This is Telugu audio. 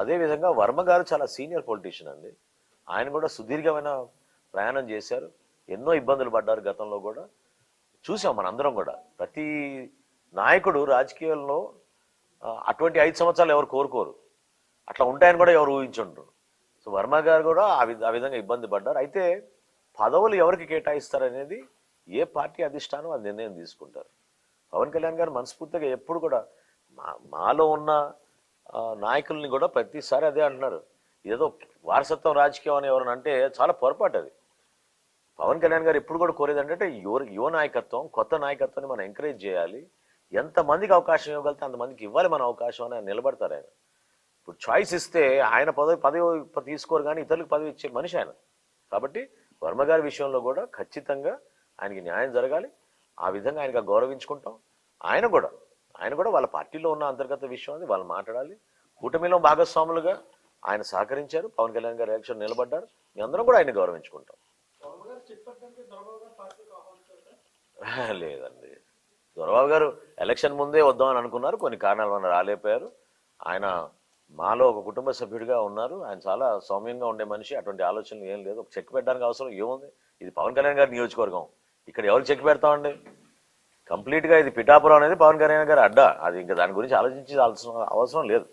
అదేవిధంగా వర్మ గారు చాలా సీనియర్ పొలిటీషియన్ అండి. ఆయన కూడా సుదీర్ఘమైన ప్రయాణం చేశారు, ఎన్నో ఇబ్బందులు పడ్డారు గతంలో కూడా. చూసాం మనందరం కూడా. ప్రతి నాయకుడు రాజకీయాల్లో అటువంటి 5 సంవత్సరాలు ఎవరు కోరుకోరు, అట్లా ఉంటాయని కూడా ఎవరు ఊహించుంటారు. సో వర్మ గారు కూడా ఆ విధంగా ఇబ్బంది పడ్డారు. అయితే పదవులు ఎవరికి కేటాయిస్తారనేది ఏ పార్టీ అధిష్టానం అది నిర్ణయం తీసుకుంటారు. పవన్ కళ్యాణ్ గారు మనస్ఫూర్తిగా ఎప్పుడు కూడా మాలో ఉన్న నాయకుల్ని కూడా ప్రతిసారి అదే అంటున్నారు. ఏదో వారసత్వం రాజకీయం అని ఎవరైనా అంటే చాలా పొరపాటు అది. పవన్ కళ్యాణ్ గారు ఎప్పుడు కూడా కోరేది అంటే యువ నాయకత్వం, కొత్త నాయకత్వాన్ని మనం ఎంకరేజ్ చేయాలి. ఎంతమందికి అవకాశం ఇవ్వగలితే అంతమందికి ఇవ్వాలి మన అవకాశం అని ఆయన నిలబడతారు. ఆయన ఇప్పుడు చాయిస్ ఇస్తే ఆయన పదవి తీసుకోరు, కానీ ఇతరులకు పదవి ఇచ్చే మనిషి ఆయన. కాబట్టి వర్మ గారి విషయంలో కూడా ఖచ్చితంగా ఆయనకి న్యాయం జరగాలి. ఆ విధంగా ఆయనగా గౌరవించుకుంటాం. ఆయన కూడా వాళ్ళ పార్టీలో ఉన్న అంతర్గత విషయం అది వాళ్ళు మాట్లాడాలి. కూటమిలో భాగస్వాములుగా ఆయన సహకరించారు. పవన్ కళ్యాణ్ గారు ఎలక్షన్ నిలబడ్డారు. మీ అందరం కూడా ఆయన గౌరవించుకుంటాం. లేదండి, దొరబాబు గారు ఎలక్షన్ ముందే వద్దామని అనుకున్నారు, కొన్ని కారణాల వల్ల రాలేకపోయారు. ఆయన మాలో ఒక కుటుంబ సభ్యుడిగా ఉన్నారు. ఆయన చాలా సౌమ్యంగా ఉండే మనిషి. అటువంటి ఆలోచనలు ఏం లేదు. ఒక చెక్ పెట్టడానికి అవసరం ఏముంది? ఇది పవన్ కళ్యాణ్ గారి నియోజకవర్గం, ఇక్కడ ఎవరు చెక్ పెడతామండి? కంప్లీట్గా ఇది పిఠాపురం అనేది పవన్ కళ్యాణ్ గారి అడ్డా. అది ఇంకా దాని గురించి ఆలోచించాల్సిన అవసరం లేదు.